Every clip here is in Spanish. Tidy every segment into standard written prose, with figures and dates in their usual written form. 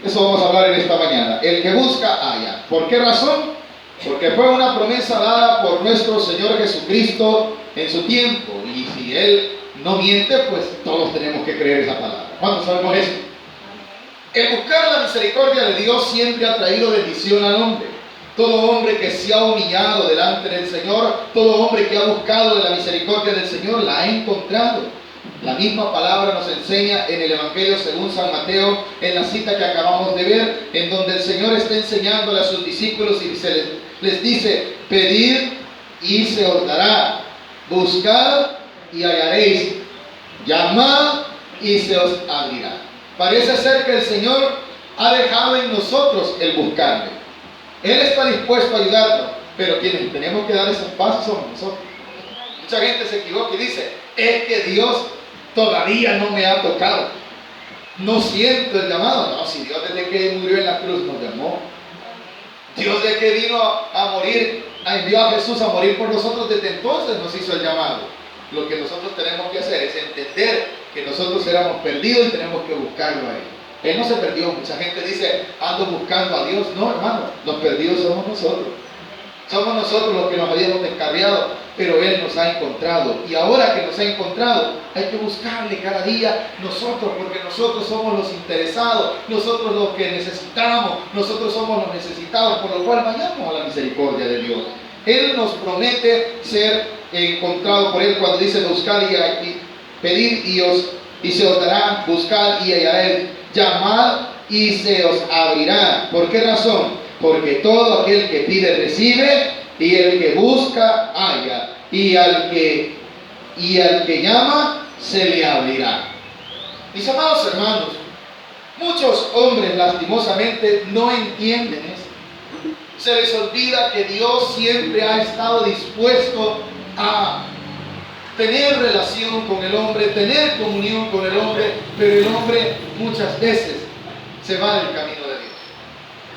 Eso vamos a hablar en esta mañana. El que busca, halla. ¿Por qué razón? Porque fue una promesa dada por nuestro Señor Jesucristo en su tiempo. Y si Él no miente, pues todos tenemos que creer esa palabra. ¿Cuántos sabemos eso? El buscar la misericordia de Dios siempre ha traído bendición al hombre. Todo hombre que se ha humillado delante del Señor, todo hombre que ha buscado de la misericordia del Señor, la ha encontrado. La misma palabra nos enseña en el Evangelio según San Mateo, en la cita que acabamos de ver, en donde el Señor está enseñándole a sus discípulos y les dice: pedid y se os dará, buscad y hallaréis, llamad y se os abrirá. Parece ser que el Señor ha dejado en nosotros el buscarle. Él está dispuesto a ayudarnos, pero quienes tenemos que dar esos pasos somos nosotros. Mucha gente se equivoca y dice: es que Dios todavía no me ha tocado, no siento el llamado. No, si Dios desde que murió en la cruz nos llamó, Dios desde que vino a morir, envió a Jesús a morir por nosotros, desde entonces nos hizo el llamado. Lo que nosotros tenemos que hacer es entender que nosotros éramos perdidos y tenemos que buscarlo a Él. Él no se perdió. Mucha gente dice: ando buscando a Dios. No, hermano, los perdidos somos nosotros. Somos nosotros los que nos habíamos descarriado, pero Él nos ha encontrado. Y ahora que nos ha encontrado, hay que buscarle cada día nosotros, porque nosotros somos los interesados, nosotros los que necesitamos, nosotros somos los necesitados, por lo cual vayamos a la misericordia de Dios. Él nos promete ser encontrado por Él cuando dice: buscar y pedir y se os dará, buscar y hallaréis, llamad y se os abrirá. ¿Por qué razón? Porque todo aquel que pide recibe, y el que busca halla, y al que llama se le abrirá. Mis amados hermanos, muchos hombres lastimosamente no entienden esto. Se les olvida que Dios siempre ha estado dispuesto a tener relación con el hombre, tener comunión con el hombre, pero el hombre muchas veces se va del camino de Dios.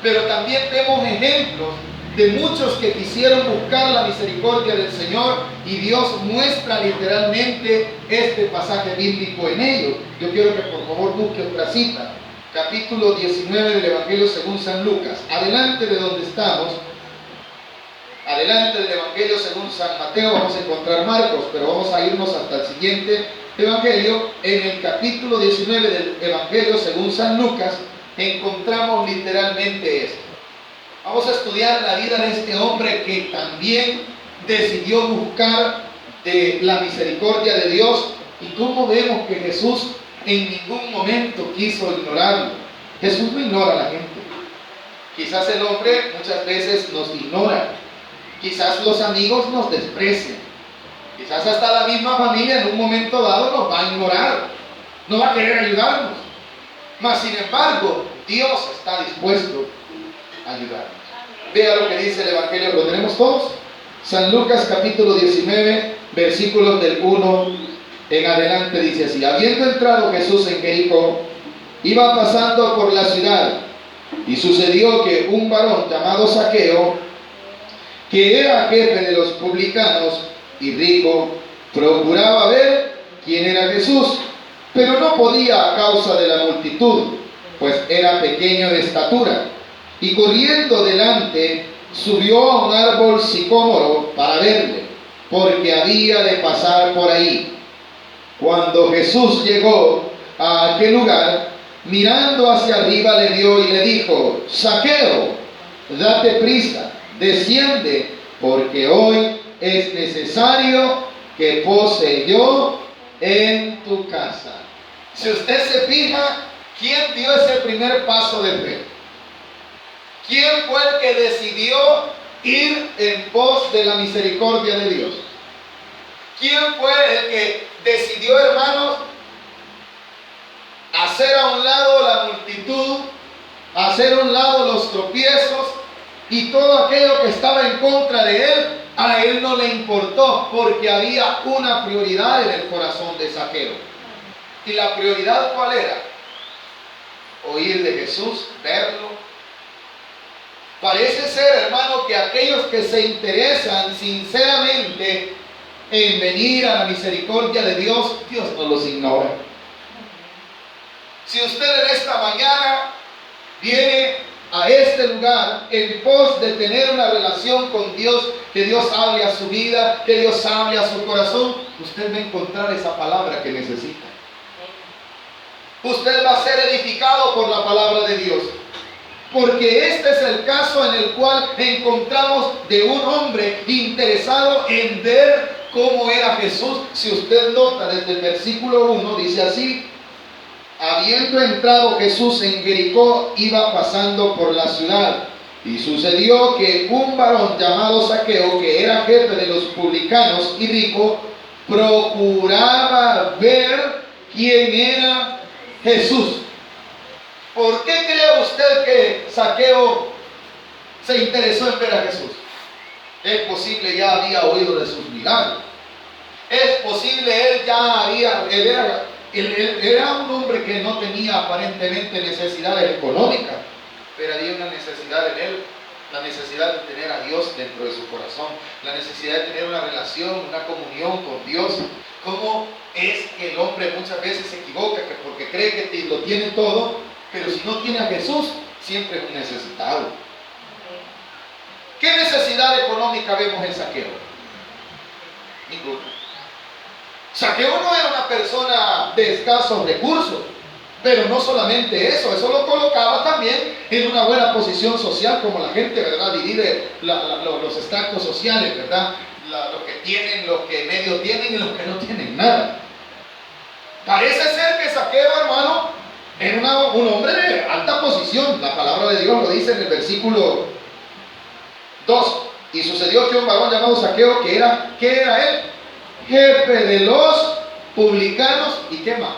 Pero también vemos ejemplos de muchos que quisieron buscar la misericordia del Señor, y Dios muestra literalmente este pasaje bíblico en ellos. Yo quiero que por favor busque otra cita, capítulo 19 del Evangelio según San Lucas. Adelante de donde estamos, adelante del Evangelio según San Mateo, vamos a encontrar Marcos, pero vamos a irnos hasta el siguiente Evangelio. En el capítulo 19 del Evangelio según San Lucas encontramos literalmente esto. Vamos a estudiar la vida de este hombre que también decidió buscar de la misericordia de Dios, y cómo vemos que Jesús en ningún momento quiso ignorarlo. Jesús no ignora a la gente. Quizás el hombre muchas veces nos ignora, quizás los amigos nos desprecian, quizás hasta la misma familia en un momento dado nos va a ignorar, no va a querer ayudarnos. Mas sin embargo, Dios está dispuesto a ayudarnos. Vea lo que dice el Evangelio, ¿lo tenemos todos? San Lucas capítulo 19, versículos del 1 en adelante, dice así: habiendo entrado Jesús en Jericó, iba pasando por la ciudad, y sucedió que un varón llamado Zaqueo, que era jefe de los publicanos y rico, procuraba ver quién era Jesús, pero no podía a causa de la multitud, pues era pequeño de estatura. Y corriendo delante, subió a un árbol sicómoro para verle, porque había de pasar por ahí. Cuando Jesús llegó a aquel lugar, mirando hacia arriba le vio y le dijo: Zaqueo, date prisa, desciende, porque hoy es necesario que pose yo en tu casa. Si usted se fija, ¿quién dio ese primer paso de fe? ¿Quién fue el que decidió ir en pos de la misericordia de Dios? ¿Quién fue el que decidió, hermanos, hacer a un lado la multitud, hacer a un lado los tropiezos y todo aquello que estaba en contra de él? A él no le importó, porque había una prioridad en el corazón de Zaqueo. ¿Y la prioridad cuál era? Oír de Jesús, verlo. Parece ser, hermano, que aquellos que se interesan sinceramente en venir a la misericordia de Dios, Dios no los ignora. Si usted en esta mañana este lugar en pos de tener una relación con Dios, que Dios hable a su vida, que Dios hable a su corazón, usted va a encontrar esa palabra que necesita. Usted va a ser edificado por la palabra de Dios. Porque este es el caso en el cual encontramos de un hombre interesado en ver cómo era Jesús. Si usted nota desde el versículo 1, dice así: habiendo entrado Jesús en Jericó, iba pasando por la ciudad. Y sucedió que un varón llamado Zaqueo, que era jefe de los publicanos y rico, procuraba ver quién era Jesús. ¿Por qué cree usted que Zaqueo se interesó en ver a Jesús? Es posible ya había oído de sus milagros. Es posible él era un hombre que no tenía aparentemente necesidades económicas, pero había una necesidad en él, la necesidad de tener a Dios dentro de su corazón, la necesidad de tener una relación, una comunión con Dios. ¿Cómo es que el hombre muchas veces se equivoca? Que porque cree que lo tiene todo, pero si no tiene a Jesús, siempre es un necesitado. ¿Qué necesidad económica vemos en Zaqueo? Ninguna. Zaqueo no era una persona de escasos recursos, pero no solamente eso lo colocaba también en una buena posición social, como la gente, ¿verdad? Divide los estratos sociales, ¿verdad? Los que tienen, los que medio tienen y los que no tienen nada. Parece ser que Zaqueo, hermano, era un hombre de alta posición. La palabra de Dios lo dice en el versículo 2. Y sucedió que un varón llamado Zaqueo, ¿qué era él? Jefe de los publicanos y ¿qué más?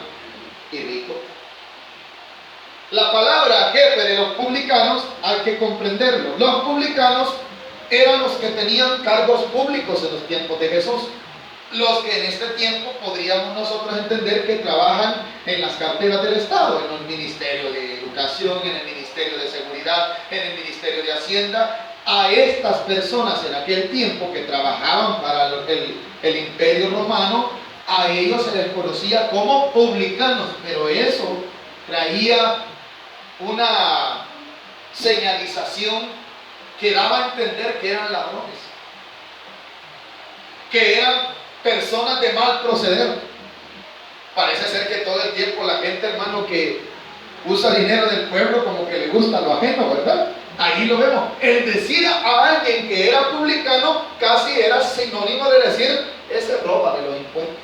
Y rico. La palabra jefe de los publicanos hay que comprenderlo. Los publicanos eran los que tenían cargos públicos en los tiempos de Jesús. Los que en este tiempo podríamos nosotros entender que trabajan en las carteras del Estado, en el Ministerio de Educación, en el Ministerio de Seguridad, en el Ministerio de Hacienda. A estas personas en aquel tiempo que trabajaban para el Imperio Romano, a ellos se les conocía como publicanos, pero eso traía una señalización que daba a entender que eran ladrones, que eran personas de mal proceder. Parece ser que todo el tiempo la gente, hermano, que usa dinero del pueblo como que le gusta lo ajeno, ¿verdad? Ahí lo vemos. El decir a alguien que era publicano casi era sinónimo de decir: ese roba de los impuestos.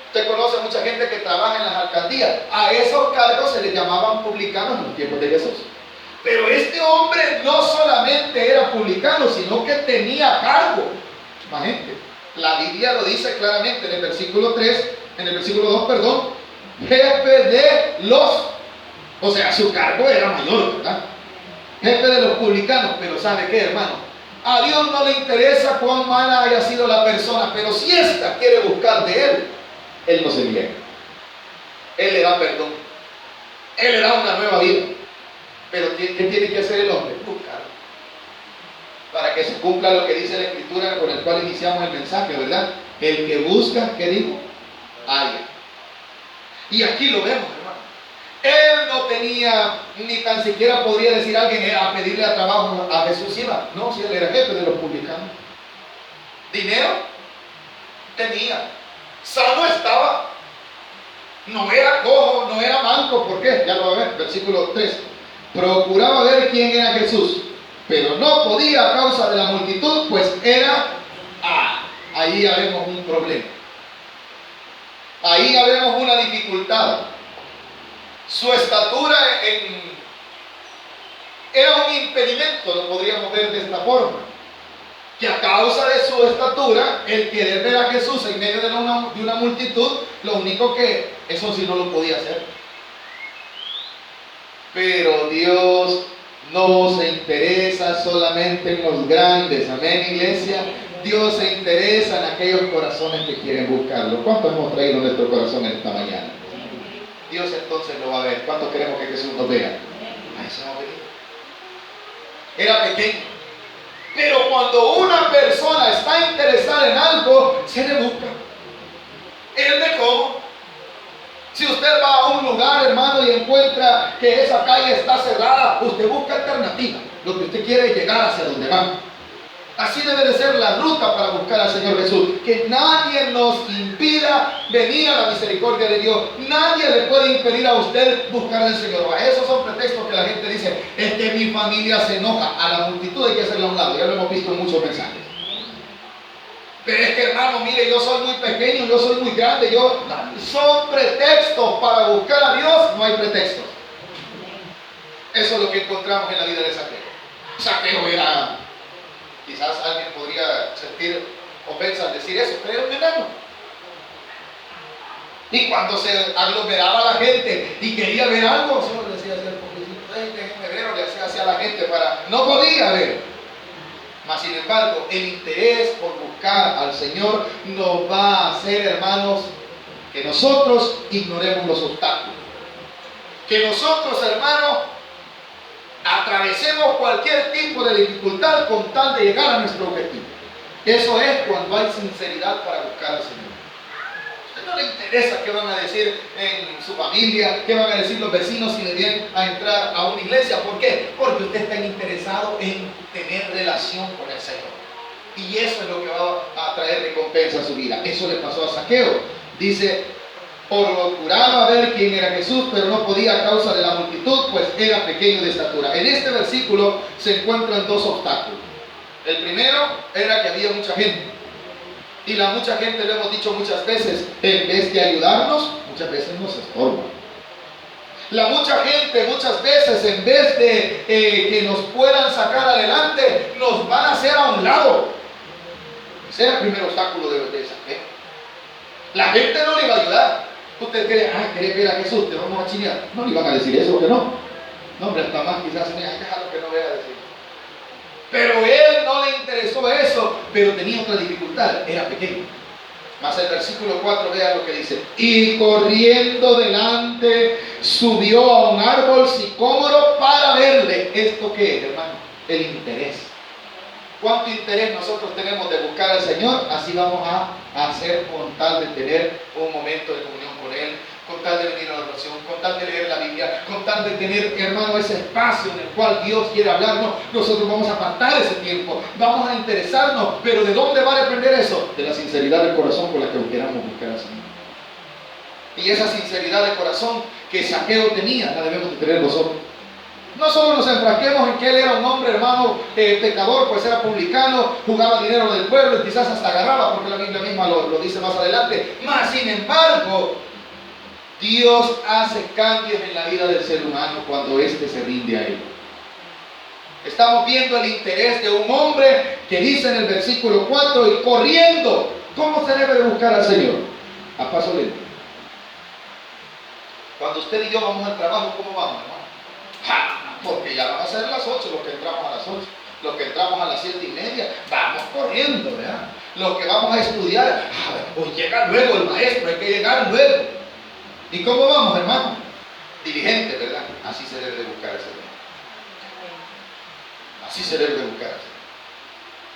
Usted conoce mucha gente que trabaja en las alcaldías. A esos cargos se les llamaban publicanos en los tiempos de Jesús. Pero este hombre no solamente era publicano, sino que tenía cargo. Imagínate, la Biblia lo dice claramente en el versículo 2, perdón, jefe de los, o sea, su cargo era mayor, ¿verdad? Jefe de los publicanos. Pero ¿sabe qué, hermano? A Dios no le interesa cuán mala haya sido la persona, pero si ésta quiere buscar de Él no se niega. Él le da perdón. Él le da una nueva vida. Pero ¿qué tiene que hacer el hombre? Buscar. Para que se cumpla lo que dice la Escritura con el cual iniciamos el mensaje, ¿verdad? El que busca, ¿qué dijo? Halla. Y aquí lo vemos, hermano. Él no tenía, ni tan siquiera podría decir a alguien a pedirle a trabajo a Jesús iba. No, si él era jefe de los publicanos. Dinero tenía. Sano estaba. No era cojo, no era manco. ¿Por qué? Ya lo va a ver, versículo 3. Procuraba ver quién era Jesús, pero no podía a causa de la multitud, pues era... ahí ya vemos un problema. Ahí ya vemos una dificultad. Su estatura era un impedimento, lo podríamos ver de esta forma. Que a causa de su estatura, el querer ver a Jesús en medio de una multitud, lo único que eso sí no lo podía hacer. Pero Dios no se interesa solamente en los grandes, amén, iglesia. Dios se interesa en aquellos corazones que quieren buscarlo. ¿Cuánto hemos traído en nuestro corazón esta mañana? Dios entonces lo va a ver. ¿Cuánto queremos que Jesús nos vea? A eso hemos venido. Era pequeño, pero cuando una persona está interesada en algo, se le busca. Él ve cómo. Si usted va a un lugar, hermano, y encuentra que esa calle está cerrada, usted busca alternativa. Lo que usted quiere es llegar hacia donde va. Así debe de ser la ruta para buscar al Señor Jesús. Que nadie nos impida venir a la misericordia de Dios. Nadie le puede impedir a usted buscar al Señor. Esos son pretextos que la gente dice: es que mi familia se enoja. A la multitud hay que hacerla a un lado. Ya lo hemos visto en muchos mensajes. Pero es que, hermano, mire, yo soy muy pequeño, yo soy muy grande. Son pretextos para buscar a Dios. No hay pretextos. Eso es lo que encontramos en la vida de Saqueo. Saqueo era... Quizás alguien podría sentir ofensa al decir eso, pero era un enano. Y cuando se aglomeraba la gente y quería ver algo, solo le decía así al pobrecito: déjenme ver, o le hacía hacia la gente para... No podía ver. Mas sin embargo, el interés por buscar al Señor nos va a hacer, hermanos, que nosotros ignoremos los obstáculos. Que nosotros, hermanos, atravesemos cualquier tipo de dificultad con tal de llegar a nuestro objetivo. Eso es cuando hay sinceridad para buscar al Señor. A usted no le interesa qué van a decir en su familia, qué van a decir los vecinos si le vienen a entrar a una iglesia. ¿Por qué? Porque usted está interesado en tener relación con el Señor. Y eso es lo que va a traer recompensa a su vida. Eso le pasó a Saqueo. Dice: procuraba ver quién era Jesús, pero no podía a causa de la multitud, pues era pequeño de estatura. En este versículo se encuentran dos obstáculos. El primero era que había mucha gente. Y la mucha gente, lo hemos dicho muchas veces, en vez de ayudarnos, muchas veces nos estorba. La mucha gente muchas veces, en vez de que nos puedan sacar adelante, nos van a hacer a un lado. Ese era el primer obstáculo de Saqueo. La gente no le iba a ayudar. Usted cree: ¿querés ver a Jesús? Te vamos a chinear. No le iban a decir eso, que no. No, hombre, hasta más quizás se me déjalo que no vea decir. Pero él no le interesó eso, pero tenía otra dificultad: era pequeño. Más el versículo 4, vea lo que dice: y corriendo delante subió a un árbol sicómoro para verle. ¿Esto qué es, hermano? El interés. ¿Cuánto interés nosotros tenemos de buscar al Señor? Así vamos a hacer con tal de tener un momento de comunión con Él, con tal de venir a la oración, con tal de leer la Biblia, con tal de tener, hermano, ese espacio en el cual Dios quiere hablarnos. Nosotros vamos a apartar ese tiempo, vamos a interesarnos. Pero ¿de dónde va a depender eso? De la sinceridad del corazón con la que queramos buscar al Señor. Y esa sinceridad de corazón que Saqueo tenía, la debemos de tener nosotros. No solo nos enfrasquemos en que él era un hombre, hermano, pecador, pues era publicano, jugaba dinero del pueblo y quizás hasta agarraba, porque la Biblia misma lo dice más adelante. Mas sin embargo, Dios hace cambios en la vida del ser humano cuando éste se rinde a Él. Estamos viendo el interés de un hombre que dice en el versículo 4: y corriendo. ¿Cómo se debe de buscar al Señor? A paso lento. Cuando usted y yo vamos al trabajo, ¿cómo vamos, hermano? Porque ya van a ser las 8, los que entramos a las 8, los que entramos a las 7:30, vamos corriendo, ¿verdad? Los que vamos a estudiar, pues llega luego el maestro, hay que llegar luego. ¿Y cómo vamos, hermano? Diligente, ¿verdad? Así se debe de buscar al Señor. Así se debe de buscar al Señor.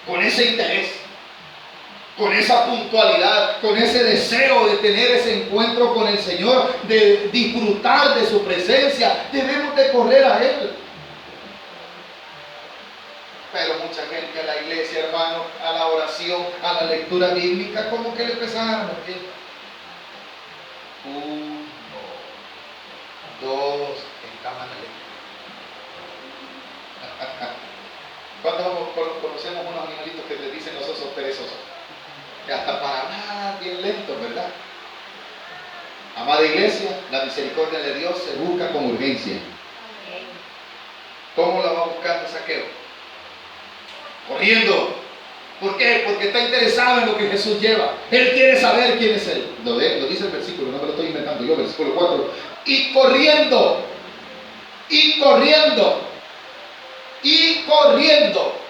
Con ese interés, con esa puntualidad, con ese deseo de tener ese encuentro con el Señor, de disfrutar de su presencia, debemos de correr a Él. Pero mucha gente a la iglesia, hermano, a la oración, a la lectura bíblica, como que le pesaron. 1, 2, en cámara lenta. ¿Cuántos conocemos unos animalitos que les dicen los osos perezosos? Que hasta para hablar bien lento, ¿verdad? Amada iglesia, la misericordia de Dios se busca con urgencia. ¿Cómo la va buscando Saqueo? Corriendo. ¿Por qué? Porque está interesado en lo que Jesús lleva. Él quiere saber quién es Él. Lo dice el versículo, no me lo estoy inventando yo, versículo 4. Y corriendo, y corriendo, y corriendo.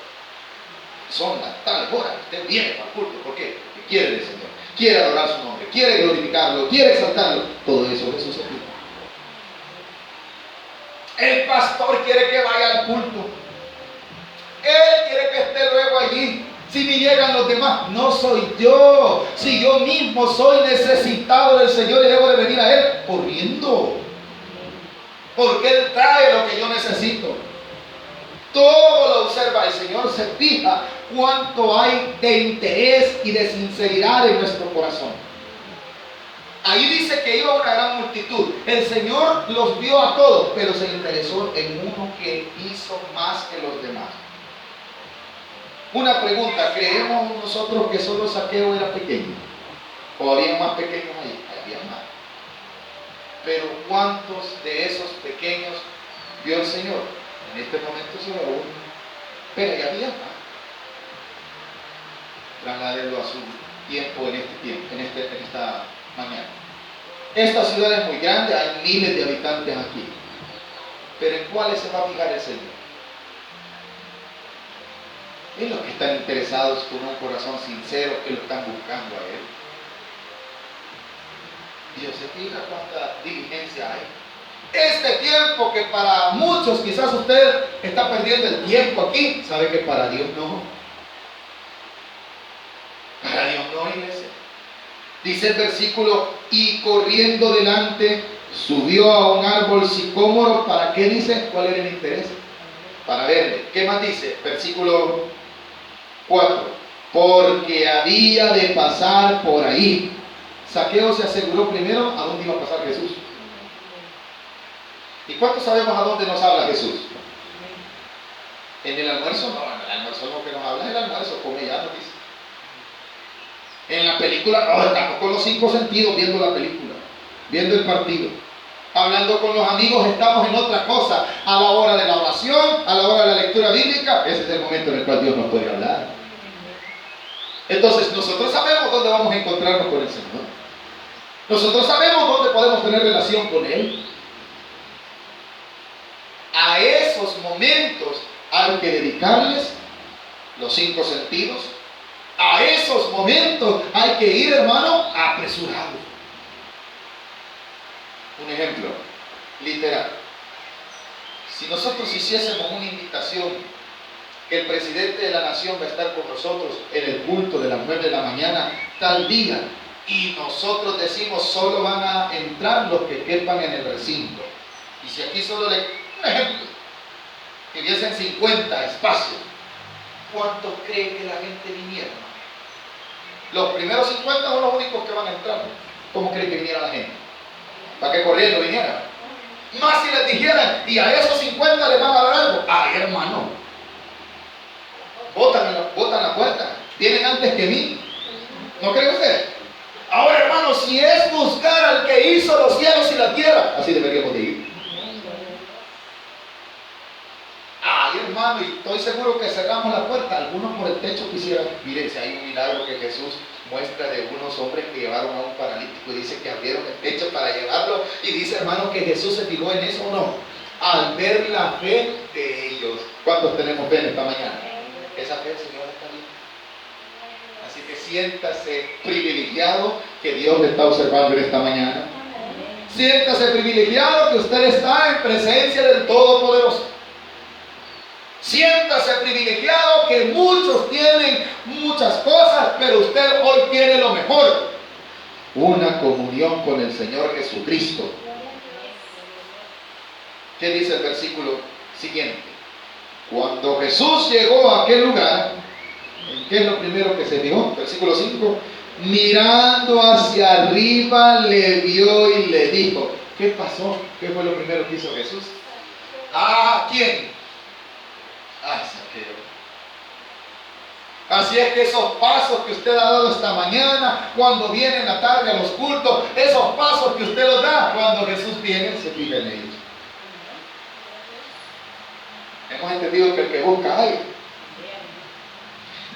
Son las tales horas que usted viene para el culto. ¿Por qué? Porque quiere el Señor, quiere adorar su nombre, quiere glorificarlo, quiere exaltarlo. Todo eso Jesús se pide. El pastor quiere que vaya al culto. Él quiere que esté luego allí Si ni llegan los demás, no soy yo. Si yo mismo soy necesitado del Señor y debo de venir a Él corriendo. Porque Él trae lo que yo necesito. Todo lo observa el Señor, se fija cuánto hay de interés y de sinceridad en nuestro corazón. Ahí dice que iba una gran multitud. El Señor los vio a todos, pero se interesó en uno que hizo más que los demás. Una pregunta, ¿creemos nosotros que solo Zaqueo era pequeño? ¿O había más pequeños ahí? Había más. Pero ¿cuántos de esos pequeños vio el Señor? En este momento solo uno. Pero ya había más. Trasládenlo a su tiempo en esta mañana. Esta ciudad es muy grande, hay miles de habitantes aquí. Pero ¿en cuáles se va a fijar el Señor? En los que están interesados con un corazón sincero, que lo están buscando a Él. Dios se fija cuánta diligencia hay. Este tiempo que para muchos quizás usted está perdiendo el tiempo aquí, sabe que para Dios no. Para Dios no, iglesia. Dice el versículo, y corriendo delante, subió a un árbol sicómoro. ¿Para qué dice? ¿Cuál era el interés? Para verle. ¿Qué más dice? Versículo 4. Porque había de pasar por ahí. Zaqueo se aseguró primero a dónde iba a pasar Jesús. ¿Y cuántos sabemos a dónde nos habla Jesús? ¿En el almuerzo? No, en el almuerzo lo que nos habla es el almuerzo, come ya, nos dice. En la película, no, estamos con los 5 sentidos viendo la película, viendo el partido. Hablando con los amigos, estamos en otra cosa. A la hora de la oración, a la hora de la lectura bíblica, ese es el momento en el cual Dios nos puede hablar. Entonces, nosotros sabemos dónde vamos a encontrarnos con el Señor. Nosotros sabemos dónde podemos tener relación con Él. A esos momentos hay que dedicarles los 5 sentidos. A esos momentos hay que ir, hermano, apresurado. Un ejemplo literal. Si nosotros hiciésemos una invitación que el presidente de la nación va a estar con nosotros en el culto de las 9 de la mañana tal día, y nosotros decimos solo van a entrar los que quepan en el recinto, y si aquí solo un ejemplo, que hubiesen 50 espacios, ¿cuántos creen que la gente viniera? Los primeros 50 son los únicos que van a entrar. ¿Cómo creen que viniera la gente? ¿Para qué corriendo viniera? Más si les dijeran, y a esos 50 les van a dar algo. Ay, hermano, botan la puerta, vienen antes que mí. ¿No cree usted? Ahora, hermano, si es buscar al que hizo los cielos y la tierra, así deberíamos de ir. Ay, hermano, y estoy seguro que cerramos la puerta. Algunos por el techo quisieran. Miren, si hay un milagro que Jesús muestra de unos hombres que llevaron a un paralítico y dice que abrieron el techo para llevarlo, y dice, hermano, que Jesús se fijó en eso o no. Al ver la fe de ellos. ¿Cuántos tenemos fe en esta mañana? Esa fe, Señor, está bien. Así que siéntase privilegiado que Dios le está observando en esta mañana. Siéntase privilegiado que usted está en presencia del Todopoderoso. Siéntase privilegiado que muchos tienen muchas cosas, pero usted hoy tiene lo mejor: una comunión con el Señor Jesucristo. ¿Qué dice el versículo siguiente? Cuando Jesús llegó a aquel lugar, ¿qué es lo primero que se fijó? Versículo 5. Mirando hacia arriba le vio y le dijo. ¿Qué pasó? ¿Qué fue lo primero que hizo Jesús? ¿Quién? Zaqueo. Así es que esos pasos que usted ha dado esta mañana, cuando viene en la tarde a los cultos, esos pasos que usted los da, cuando Jesús viene, se fija en ellos. Hemos entendido que el que busca hay.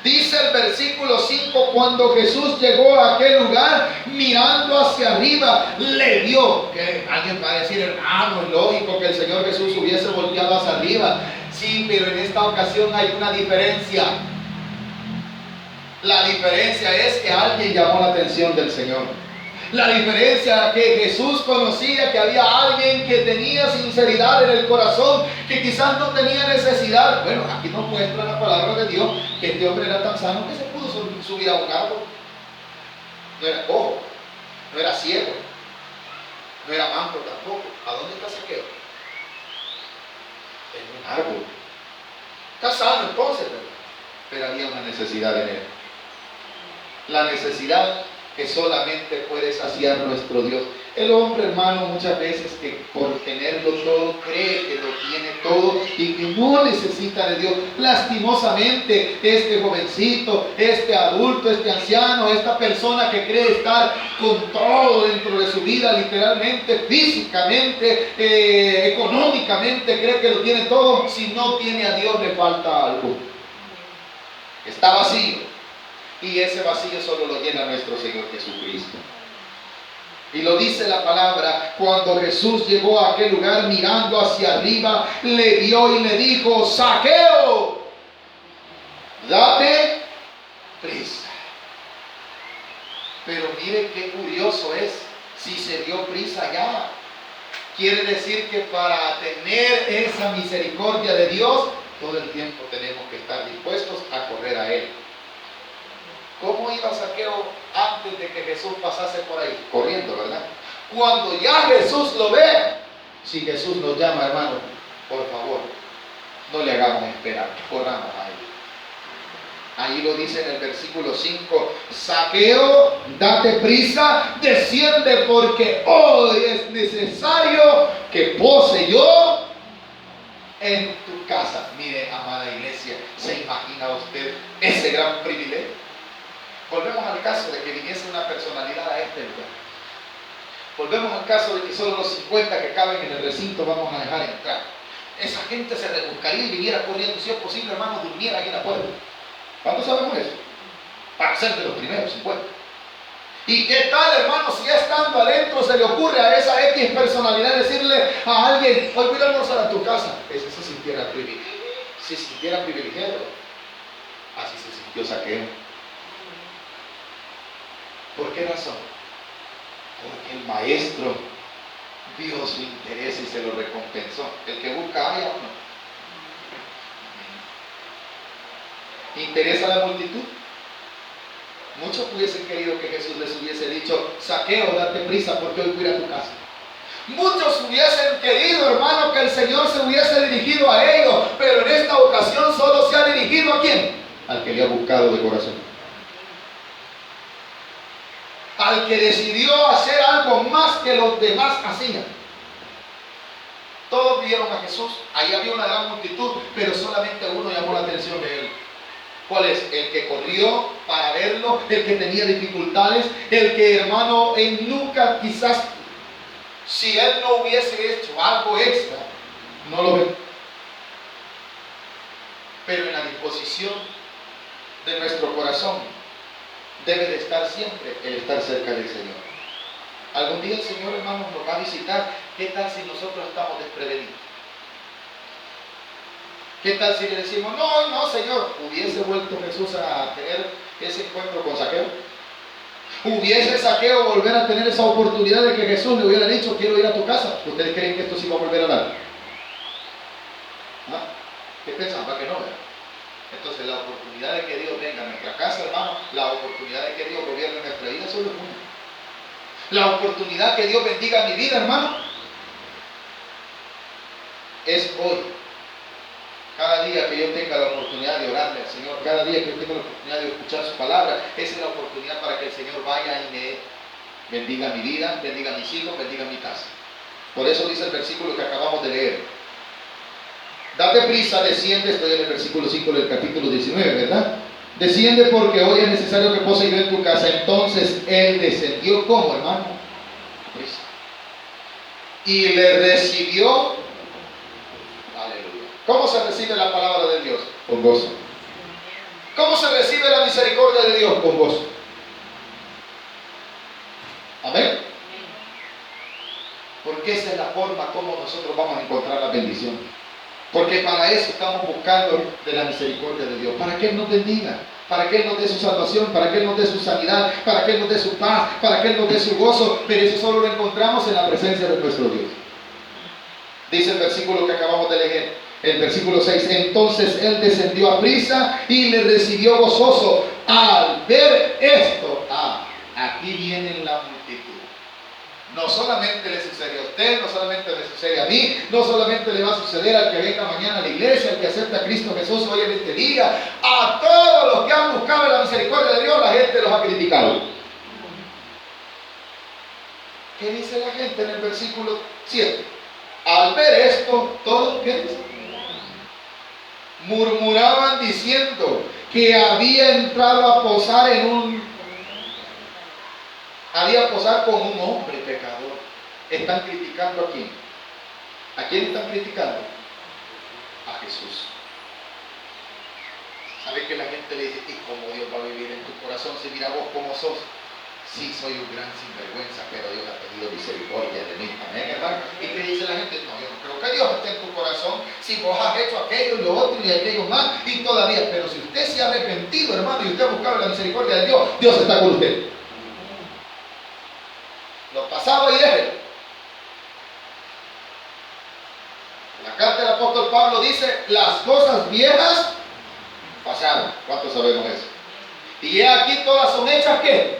Dice el versículo 5, cuando Jesús llegó a aquel lugar, mirando hacia arriba, le vio. Que alguien va a decir, hermano, es lógico que el Señor Jesús hubiese volteado hacia arriba. Sí, pero en esta ocasión hay una diferencia. La diferencia es que alguien llamó la atención del Señor. La diferencia que Jesús conocía que había alguien que tenía sinceridad en el corazón, que quizás no tenía necesidad. Bueno, aquí nos muestra la palabra de Dios que este hombre era tan sano que se pudo subir a un árbol. No era cojo, no era ciego, no era manco tampoco. ¿A dónde está Zaqueo? En un árbol. Está sano entonces, ¿verdad? Pero había una necesidad en él. La necesidad que solamente puede saciar nuestro Dios. El hombre, hermano, muchas veces que por tenerlo todo cree que lo tiene todo y que no necesita de Dios. Lastimosamente, este jovencito, este adulto, este anciano, esta persona que cree estar con todo dentro de su vida, literalmente, físicamente, económicamente, cree que lo tiene todo. Si no tiene a Dios, le falta algo. Está vacío. Y ese vacío solo lo llena nuestro Señor Jesucristo. Y lo dice la palabra, cuando Jesús llegó a aquel lugar mirando hacia arriba, le vio y le dijo: Zaqueo, date prisa. Pero mire qué curioso es, si se dio prisa ya. Quiere decir que para tener esa misericordia de Dios, todo el tiempo tenemos que estar dispuestos a correr a Él. ¿Cómo iba Zaqueo antes de que Jesús pasase por ahí? Corriendo, ¿verdad? Cuando ya Jesús lo ve, si Jesús nos llama, hermano, por favor, no le hagamos esperar, corramos a Él. Ahí lo dice en el versículo 5: Zaqueo, date prisa, desciende, porque hoy es necesario que pose yo en tu casa. Mire, amada iglesia, ¿se imagina usted ese gran privilegio? Volvemos al caso de que viniese una personalidad a este lugar. Volvemos al caso de que solo los 50 que caben en el recinto vamos a dejar entrar. Esa gente se rebuscaría y viniera corriendo, si es posible, hermano, durmiera aquí en la puerta. ¿Cuántos sabemos eso? Para ser de los primeros 50. ¿Y qué tal, hermano, si ya estando adentro se le ocurre a esa X personalidad decirle a alguien: hoy voy a almorzar a tu casa? Ese se sintiera privilegiado. Se sintiera privilegiado. Así se sintió Zaqueo. ¿Por qué razón? Porque el maestro vio su interés y se lo recompensó. El que busca haya o no. ¿Interesa a la multitud? Muchos hubiesen querido que Jesús les hubiese dicho: Zaqueo, date prisa porque hoy voy a ir a tu casa. Muchos hubiesen querido, hermano, que el Señor se hubiese dirigido a ellos, pero en esta ocasión solo se ha dirigido ¿a quién? Al que le ha buscado de corazón. Al que decidió hacer algo más que los demás hacían. Todos vieron a Jesús, ahí había una gran multitud, pero solamente uno llamó la atención de él. ¿Cuál es? El que corrió para verlo, el que tenía dificultades, el que, hermano, él nunca quizás, si él no hubiese hecho algo extra, no lo ve. Pero en la disposición de nuestro corazón debe de estar siempre el estar cerca del Señor. Algún día el Señor, hermano, nos va a visitar. ¿Qué tal si nosotros estamos desprevenidos? ¿Qué tal si le decimos: no, Señor? ¿Hubiese vuelto Jesús a tener ese encuentro con Zaqueo? ¿Hubiese Zaqueo volver a tener esa oportunidad de que Jesús le hubiera dicho: quiero ir a tu casa? ¿Ustedes creen que esto sí va a volver a dar? ¿Ah? ¿Qué piensan? ¿Para que no? Entonces la oportunidad de que Dios venga a nuestra casa, hermano, la oportunidad de que Dios gobierne nuestra vida solo es una. La oportunidad que Dios bendiga mi vida, hermano, es hoy. Cada día que yo tenga la oportunidad de orarle al Señor, cada día que yo tenga la oportunidad de escuchar su palabra, esa es la oportunidad para que el Señor vaya y me bendiga mi vida, bendiga mis hijos, bendiga mi casa. Por eso dice el versículo que acabamos de leer: date prisa, desciende. Estoy en el versículo 5 del capítulo 19, ¿verdad? Desciende porque hoy es necesario que pose yo en tu casa. Entonces él descendió, ¿cómo, hermano? Prisa. Y le recibió. Aleluya. ¿Cómo se recibe la palabra de Dios? Con gozo. ¿Cómo se recibe la misericordia de Dios? Con gozo. Amén. Porque esa es la forma como nosotros vamos a encontrar la bendición. Porque para eso estamos buscando de la misericordia de Dios, para que Él nos bendiga. para que Él nos dé su salvación, para que Él nos dé su sanidad, para que Él nos dé su paz, para que Él nos dé su gozo, pero eso solo lo encontramos en la presencia de nuestro Dios. Dice el versículo que acabamos de leer, el versículo 6, entonces Él descendió a prisa y le recibió gozoso. Al ver esto, aquí viene la multitud. No solamente le sucede a usted, no solamente le sucede a mí, no solamente le va a suceder al que venga mañana a la iglesia, al que acepta a Cristo Jesús hoy en este día. A todos los que han buscado la misericordia de Dios, la gente los ha criticado. ¿Qué dice la gente en el versículo 7? Al ver esto, todos, ¿qué dicen? Murmuraban diciendo que había entrado a posar con un hombre pecador. ¿Están criticando a quién? ¿A quién están criticando? A Jesús. ¿Sabe que la gente le dice, ¿y cómo Dios va a vivir en tu corazón si mira vos cómo sos? Sí, soy un gran sinvergüenza, pero Dios ha tenido misericordia de mí. Amén, hermano. ¿Y qué dice la gente? No, yo no creo que Dios esté en tu corazón si vos has hecho aquello y lo otro y aquello más y todavía. Pero si usted se ha arrepentido, hermano, y usted ha buscado la misericordia de Dios, Dios está con usted. Lo pasado y déjelo. La carta del apóstol Pablo dice, las cosas viejas pasaron. ¿Cuántos sabemos eso? Y aquí todas son hechas, ¿qué?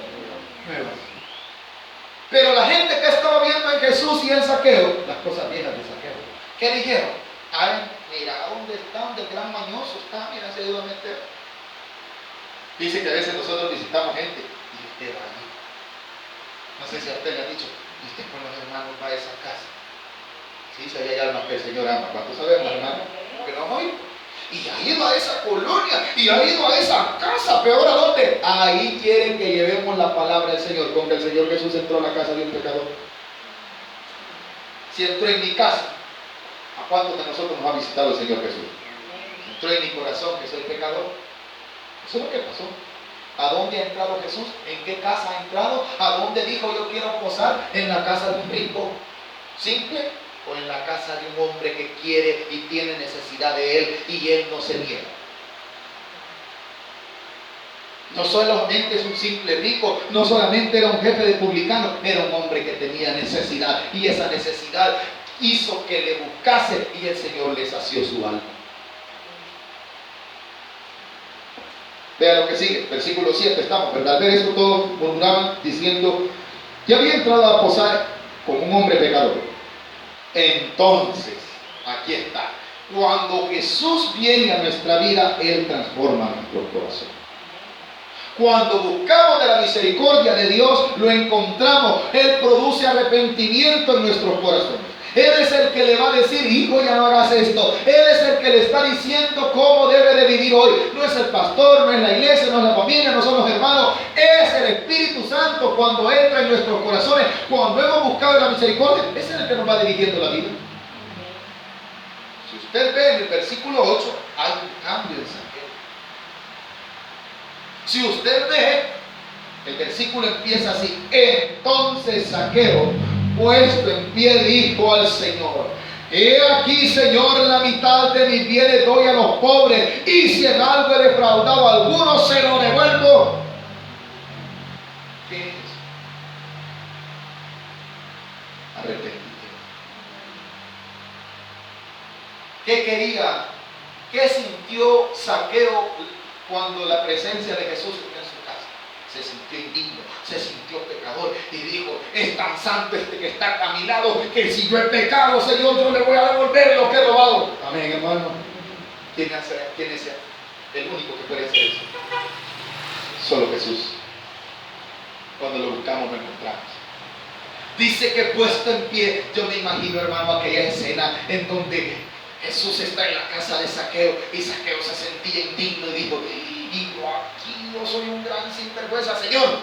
Pero la gente que estaba viendo en Jesús y en Zaqueo, las cosas viejas de Zaqueo, ¿qué dijeron? Ay, mira, ¿dónde está? ¿Dónde el gran mañoso está? Mira, se ayuda a meter. Dice que a veces nosotros visitamos gente y usted va allí. No sé si a usted le ha dicho, y usted con los hermanos va a esa casa. Sí, si hay almas que el Señor ama. ¿Cuántos sabemos, hermano? Que no hoy. Y ha ido a esa colonia, y ha ido a esa casa, peor a dónde. Ahí quieren que llevemos la palabra del Señor, con que el Señor Jesús entró a la casa de un pecador. Si entró en mi casa, ¿a cuántos de nosotros nos ha visitado el Señor Jesús? Entró en mi corazón que soy pecador. Eso es lo que pasó. ¿A dónde ha entrado Jesús? ¿En qué casa ha entrado? ¿A dónde dijo yo quiero posar? ¿En la casa de un rico simple? ¿O en la casa de un hombre que quiere y tiene necesidad de Él y Él no se niega? No solamente es un simple rico, no solamente era un jefe de publicanos, era un hombre que tenía necesidad y esa necesidad hizo que le buscase y el Señor le sació su alma. Vea lo que sigue, versículo 7 estamos, ¿verdad? Al ver esto todos murmuraban diciendo que había entrado a posar con un hombre pecador. Entonces, aquí está, cuando Jesús viene a nuestra vida, Él transforma nuestro corazón. Cuando buscamos de la misericordia de Dios, lo encontramos. Él produce arrepentimiento en nuestros corazones. Él es el que le va a decir, hijo, ya no hagas esto. Él es el que le está diciendo cómo debe de vivir hoy. No es el pastor, no es la iglesia, no es la familia, no son los hermanos. Es el Espíritu Santo cuando entra en nuestros corazones. Cuando hemos buscado la misericordia, ese es el que nos va dirigiendo la vida. Si usted ve en el versículo 8, hay un cambio en Zaqueo. Si usted ve, el versículo empieza así. Entonces Zaqueo, puesto en pie, dijo al Señor: he aquí, Señor, la mitad de mis bienes doy a los pobres, y si en algo he defraudado a alguno, se lo devuelvo. ¿Qué es? Arrepentimiento. ¿Qué quería? ¿Qué sintió Zaqueo cuando la presencia de Jesús está en su casa? Se sintió indigno, se sintió pecador y dijo: es tan santo este que está a mi lado, que si yo he pecado, Señor, yo le voy a devolver lo que he robado. Amén, hermano. ¿Quién es el único que puede hacer eso? Solo Jesús. Cuando lo buscamos, lo encontramos. Dice que puesto en pie, yo me imagino, hermano, aquella escena en donde Jesús está en la casa de Zaqueo y Zaqueo se sentía indigno y dijo: y yo aquí no soy un gran sinvergüenza, Señor,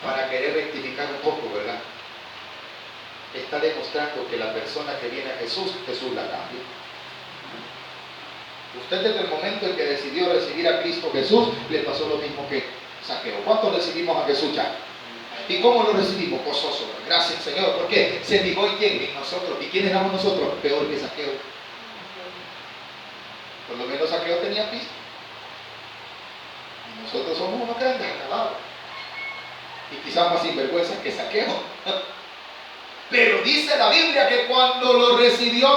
para querer rectificar un poco, ¿verdad? Está demostrando que la persona que viene a Jesús, Jesús la cambia. Usted desde el momento en que decidió recibir a Cristo Jesús, le pasó lo mismo que Zaqueo. ¿Cuántos recibimos a Jesús ya? ¿Y cómo lo recibimos? Gozoso. Gracias, Señor. ¿Por qué? Se fijó en quién, en nosotros. ¿Y quién éramos nosotros? Peor que Zaqueo. Por lo menos Zaqueo tenía piso. Nosotros somos unos grandes acabados. Y quizás más sinvergüenza que Zaqueo. Pero dice la Biblia que cuando lo recibió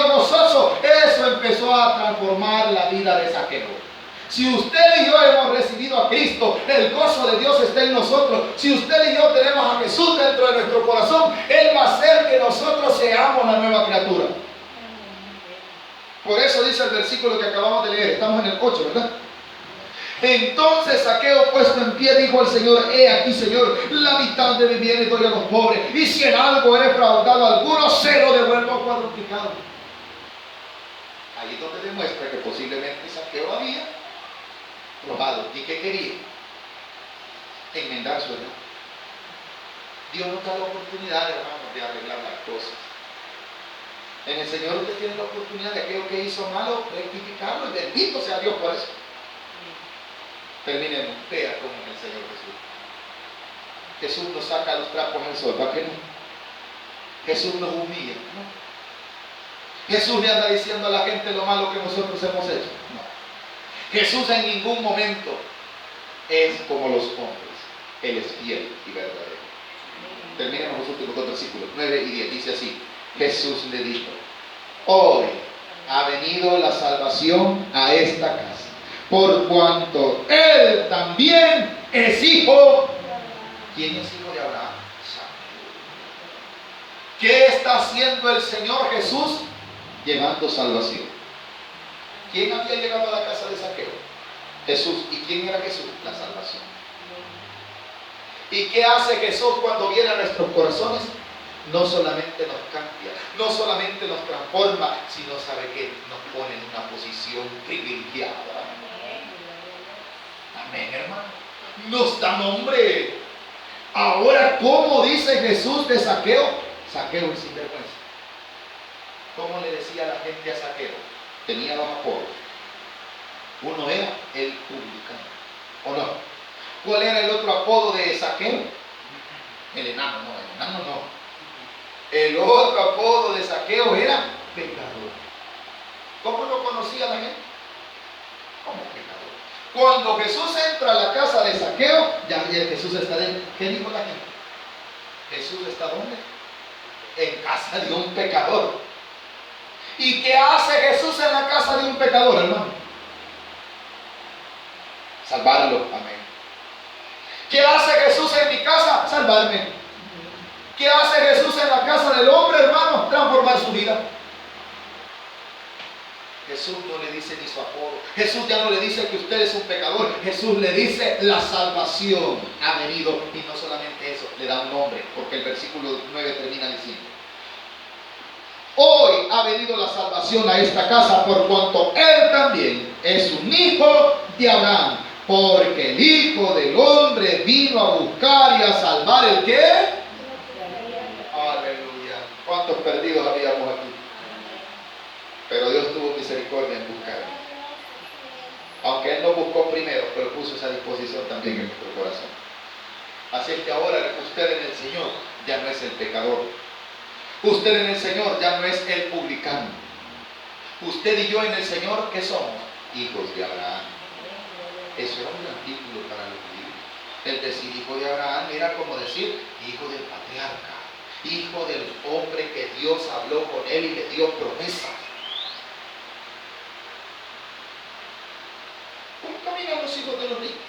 gozoso. Eso empezó a transformar la vida de Zaqueo. Si usted y yo hemos recibido a Cristo, el gozo de Dios está en nosotros. Si usted y yo tenemos a Jesús dentro de nuestro corazón, Él va a hacer que nosotros seamos la nueva criatura. Por eso dice el versículo que acabamos de leer. Estamos en el 8, ¿verdad? Entonces Zaqueo, puesto en pie, dijo al Señor: he aquí, Señor, la mitad de mi bienes doy a los pobres, y si en algo he defraudado a alguno, se lo devuelvo cuadruplicado. Ahí es donde demuestra que posiblemente Zaqueo había robado. ¿Y qué quería? Enmendar su error. Dios nos da la oportunidad, hermanos, de arreglar las cosas. En el Señor usted tiene la oportunidad de aquello que hizo malo, rectificarlo, y bendito sea Dios por eso. Terminemos. Vea cómo es el Señor Jesús. Jesús nos saca los trapos al sol, ¿va que no? Jesús nos humilla, ¿no? Jesús le anda diciendo a la gente lo malo que nosotros hemos hecho, no. Jesús en ningún momento es como los hombres. Él es fiel y verdadero. Terminemos los últimos dos versículos, 9 y 10. Dice así: Jesús le dijo: hoy ha venido la salvación a esta casa, por cuanto Él también es hijo. ¿Quién es hijo de Abraham? ¿Qué está haciendo el Señor Jesús? Llevando salvación. ¿Quién había llegado a la casa de Zaqueo? Jesús. ¿Y quién era Jesús? La salvación. ¿Y qué hace Jesús cuando viene a nuestros corazones? No solamente nos cambia, no solamente nos transforma, sino, ¿sabe qué? Nos pone en una posición privilegiada. Amén, hermano. Nos da nombre. Ahora, ¿cómo dice Jesús de Zaqueo? Zaqueo es sinvergüenza. ¿Cómo le decía la gente a Zaqueo? Tenía dos apodos. Uno era el publicano, ¿o no? ¿Cuál era el otro apodo de Zaqueo? El enano, no, el enano no. El otro apodo de Zaqueo era pecador. ¿Cómo lo conocía la gente? Como pecador. Cuando Jesús entra a la casa de Zaqueo, ya Jesús está dentro. ¿Qué dijo la gente? ¿Jesús está dónde? En casa de un pecador. ¿Y qué hace Jesús en la casa de un pecador, hermano? Salvarlo. Amén. ¿Qué hace Jesús en mi casa? Salvarme. ¿Qué hace Jesús en la casa del hombre, hermano? Transformar su vida. Jesús no le dice ni su apodo. Jesús ya no le dice que usted es un pecador. Jesús le dice: la salvación ha venido. Y no solamente eso, le da un nombre, porque el versículo 9 termina diciendo: hoy ha venido la salvación a esta casa, por cuanto Él también es un hijo de Abraham. Porque el Hijo del Hombre vino a buscar y a salvar ¿el qué? Aleluya. ¿Cuántos perdidos habíamos aquí? Pero Dios tuvo misericordia en buscar. Aunque Él no buscó primero, pero puso esa disposición también en nuestro corazón. Así es que ahora usted en el Señor ya no es el pecador. Usted en el Señor ya no es el publicano. Usted y yo en el Señor, ¿qué somos? Hijos de Abraham. Eso era un gran título para los judíos. El decir hijo de Abraham era como decir hijo del patriarca, hijo del hombre que Dios habló con él y le dio promesas. ¿Cómo caminan los hijos de los ricos?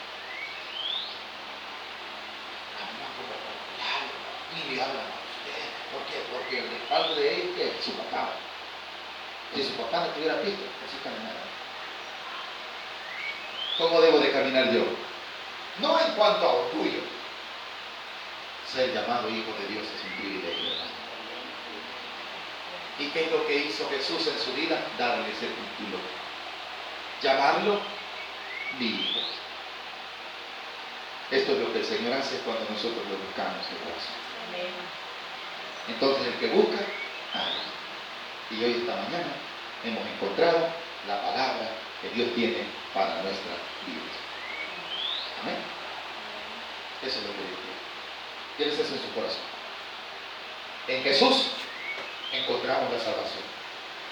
Caminan como claro, ni le hablan a usted. ¿Por qué? Porque el respaldo de ellos es su papá. Si su papá no tuviera visto, así caminara. ¿Cómo debo de caminar yo? No en cuanto a orgullo. Ser llamado hijo de Dios es un privilegio. ¿Y qué es lo que hizo Jesús en su vida? Darle ese título. Llamarlo mi hijo. Esto es lo que el Señor hace cuando nosotros lo buscamos en corazón. Entonces el que busca, y hoy esta mañana hemos encontrado la palabra que Dios tiene para nuestra vida. Amén. Eso es lo que Dios quiere. ¿Quieres eso en su corazón? En Jesús encontramos la salvación.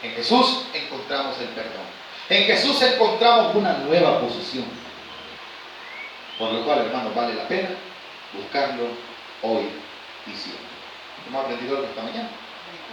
En Jesús encontramos el perdón. En Jesús encontramos una nueva posición. Por lo cual, hermanos, vale la pena buscarlo hoy y siempre. Hemos aprendido algo esta mañana.